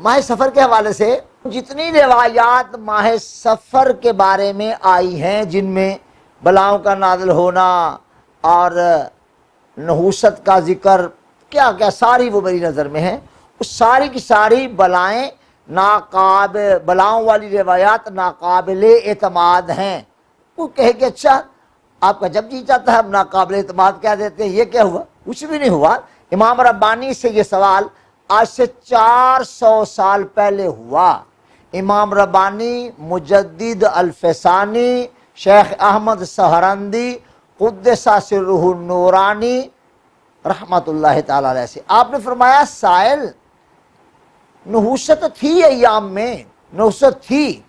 ماہ سفر کے حوالے سے جتنی روایات ماہ سفر کے بارے میں آئی ہیں، جن میں بلاؤں کا نازل ہونا اور نحوست کا ذکر کیا کیا ساری وہ میری نظر میں ہیں، اس ساری کی ساری بلائیں بلاؤں والی روایات ناقابل اعتماد ہیں۔ وہ کہے کہ اچھا آپ کا جب جی چاہتا ہے ہم ناقابل اعتماد کہہ دیتے ہیں، یہ کیا ہوا؟ کچھ بھی نہیں ہوا۔ امام ربانی سے یہ سوال آج سے 400 سال پہلے ہوا۔ امام ربانی، مجدد الفسانی، شیخ احمد سہرندی قدس سرہ النورانی رحمت اللہ تعالی علیہ سے آپ نے فرمایا سائل نحوست تھی ایام میں، نحوست تھی،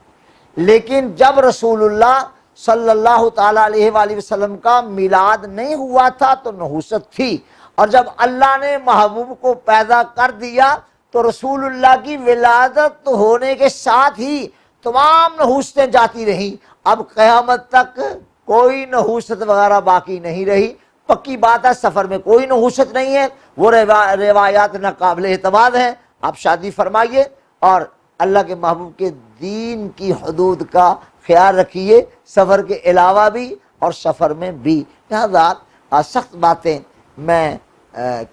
لیکن جب رسول اللہ صلی اللہ تعالی علیہ وآلہ وسلم کا میلاد نہیں ہوا تھا تو نحوست تھی، اور جب اللہ نے محبوب کو پیدا کر دیا تو رسول اللہ کی ولادت ہونے کے ساتھ ہی تمام نحوستیں جاتی رہیں۔ اب قیامت تک کوئی نحوست وغیرہ باقی نہیں رہی۔ پکی بات ہے سفر میں کوئی نحوست نہیں ہے، وہ روایات ناقابل اعتماد ہیں۔ آپ شادی فرمائیے اور اللہ کے محبوب کے دین کی حدود کا خیال رکھیے، سفر کے علاوہ بھی اور سفر میں بھی۔ لہذا سخت باتیں میں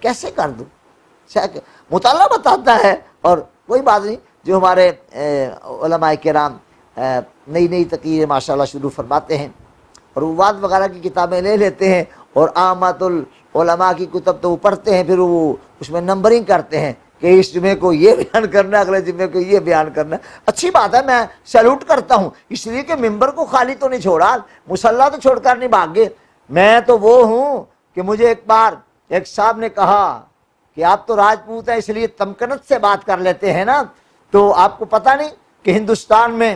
کیسے کر دوں؟ مطالعہ بتاتا ہے، اور کوئی بات نہیں، جو ہمارے علماء کرام نئی نئی تقریریں ماشاءاللہ شروع فرماتے ہیں اور وعظ وغیرہ کی کتابیں لے لیتے ہیں، اور عامت العلماء کی کتب تو وہ پڑھتے ہیں، پھر وہ اس میں نمبرنگ کرتے ہیں کہ اس جمعے کو یہ بیان کرنا ہے، اگلے جمعے کو یہ بیان کرنا ہے۔ اچھی بات ہے، میں سیلوٹ کرتا ہوں، اس لیے کہ ممبر کو خالی تو نہیں چھوڑا، مصلی تو چھوڑ کر نہیں بھاگ گئے۔ میں تو وہ ہوں کہ مجھے ایک بار ایک صاحب نے کہا کہ آپ تو راجپوت ہیں اس لیے تمکنت سے بات کر لیتے ہیں نا، تو آپ کو پتہ نہیں کہ ہندوستان میں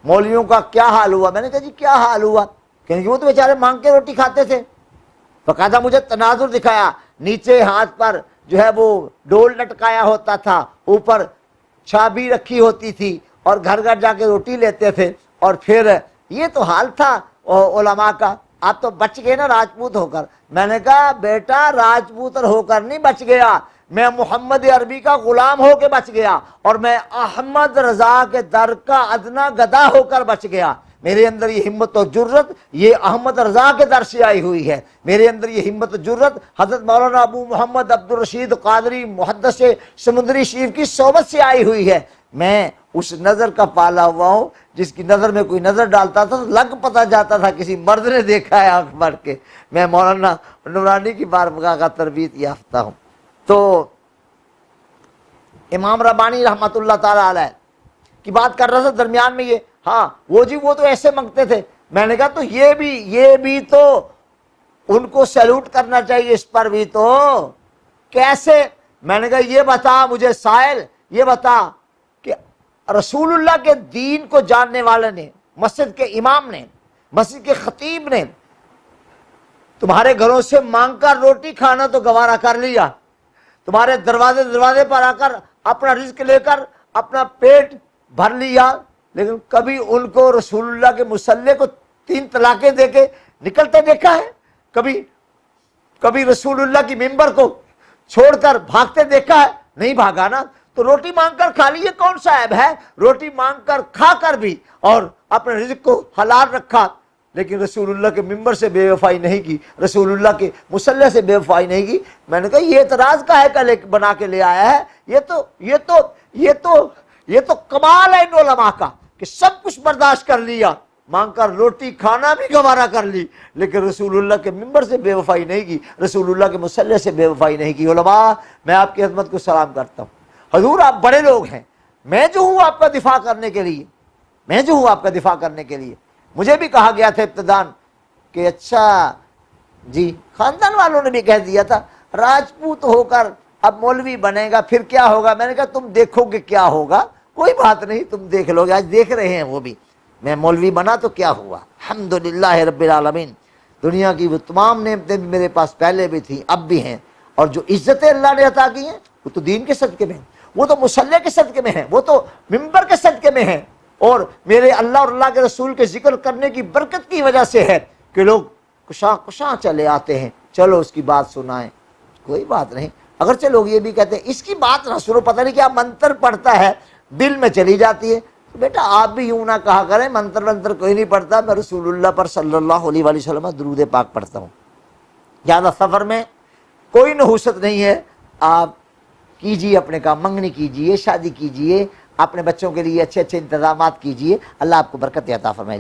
مولویوں کا کیا حال ہوا؟ میں نے کہا جی کیا حال ہوا؟ کہ وہ تو بیچارے مانگ کے روٹی کھاتے تھے۔ باقاعدہ مجھے تناظر دکھایا، نیچے ہاتھ پر جو ہے وہ ڈول لٹکایا ہوتا تھا، اوپر چابی رکھی ہوتی تھی، اور گھر گھر جا کے روٹی لیتے تھے، اور پھر یہ تو حال تھا علماء کا۔ آپ تو بچ گئے نا راجپوت ہو کر۔ میں نے کہا بیٹا راجپوت ہو کر نہیں بچ گیا، میں محمد عربی کا غلام ہو کے بچ گیا، اور میں احمد رضا کے در کا ادنا گدا ہو کر بچ گیا۔ میرے اندر یہ ہمت و جرت یہ احمد رضا کے در سے آئی ہوئی ہے، میرے اندر یہ ہمت و جرت حضرت مولانا ابو محمد عبد الرشید قادری محدث سمندری شریف کی صحبت سے آئی ہوئی ہے۔ میں اس نظر کا پالا ہوا ہوں جس کی نظر میں کوئی نظر ڈالتا تھا تو لگ پتہ جاتا تھا کسی مرد نے دیکھا ہے آنکھ بھر کے۔ میں مولانا نورانی کی بارگاہ کا تربیت یافتہ ہوں۔ تو امام ربانی رحمت اللہ تعالی علیہ کی بات کر رہا تھا، درمیان میں یہ ہاں وہ جی وہ تو ایسے منگتے تھے۔ میں نے کہا تو یہ بھی تو ان کو سیلوٹ کرنا چاہیے، اس پر بھی تو کیسے؟ میں نے کہا یہ بتا مجھے سائل، یہ بتا کہ رسول اللہ کے دین کو جاننے والے نے، مسجد کے امام نے، مسجد کے خطیب نے تمہارے گھروں سے مانگ کر روٹی کھانا تو گوارا کر لیا، تمہارے دروازے پر آ کر اپنا رزق لے کر اپنا پیٹ بھر لیا، لیکن کبھی ان کو رسول اللہ کے مصلی کو 3 طلاقیں دے کے نکلتے دیکھا ہے؟ کبھی رسول اللہ کی ممبر کو چھوڑ کر بھاگتے دیکھا ہے؟ نہیں بھاگا نا۔ تو روٹی مانگ کر کھا لی، یہ کون سا عیب ہے؟ روٹی مانگ کر کھا کر بھی اور اپنے رزق کو حلال رکھا، لیکن رسول اللہ کے ممبر سے بے وفائی نہیں کی، رسول اللہ کے مصلی سے بے وفائی نہیں کی۔ میں نے کہا یہ اعتراض کا ہے کہ بنا کے لے آیا ہے؟ یہ تو کمال ہے ان علماء کا کہ سب کچھ برداشت کر لیا، مانگ کر روٹی کھانا بھی گوارا کر لی، لیکن رسول اللہ کے ممبر سے بے وفائی نہیں کی، رسول اللہ کے مصلی سے بے وفائی نہیں کی۔ علماء میں آپ کی عظمت کو سلام کرتا ہوں، حضور آپ بڑے لوگ ہیں، میں جو ہوں آپ کا دفاع کرنے کے لیے، مجھے بھی کہا گیا تھا ابتدان کہ اچھا جی خاندان والوں نے بھی کہہ دیا تھا راجپوت ہو کر اب مولوی بنے گا پھر کیا ہوگا؟ میں نے کہا تم دیکھو گے کیا ہوگا، کوئی بات نہیں تم دیکھ لو گے، آج دیکھ رہے ہیں وہ بھی۔ میں مولوی بنا تو کیا ہوا، الحمدللہ رب العالمین۔ دنیا کی وہ تمام نعمتیں بھی میرے پاس پہلے بھی تھیں اب بھی ہیں، اور جو عزتیں اللہ نے عطا کی ہیں وہ تو دین کے صدقے میں ہیں، وہ تو مصلی کے صدقے میں ہیں، وہ تو ممبر کے صدقے میں ہیں، اور میرے اللہ اور اللہ کے رسول کے ذکر کرنے کی برکت کی وجہ سے ہے کہ لوگ کشاں چلے آتے ہیں، چلو اس کی بات سنائیں۔ کوئی بات نہیں، اگرچہ لوگ یہ بھی کہتے ہیں اس کی بات نہ سنو، پتہ نہیں کیا منتر پڑھتا ہے، دل میں چلی جاتی ہے، تو بیٹا آپ بھی یوں نہ کہا کریں منتر ونتر کوئی نہیں پڑھتا، میں رسول اللہ پر صلی اللہ علیہ وآلہ وسلم درود پاک پڑھتا ہوں۔ زیادہ سفر میں کوئی نحوست نہیں ہے، آپ کیجئے اپنے کام، منگنی کیجئے، شادی کیجئے، اپنے بچوں کے لیے اچھے اچھے انتظامات کیجئے، اللہ آپ کو برکت عطا فرمائے۔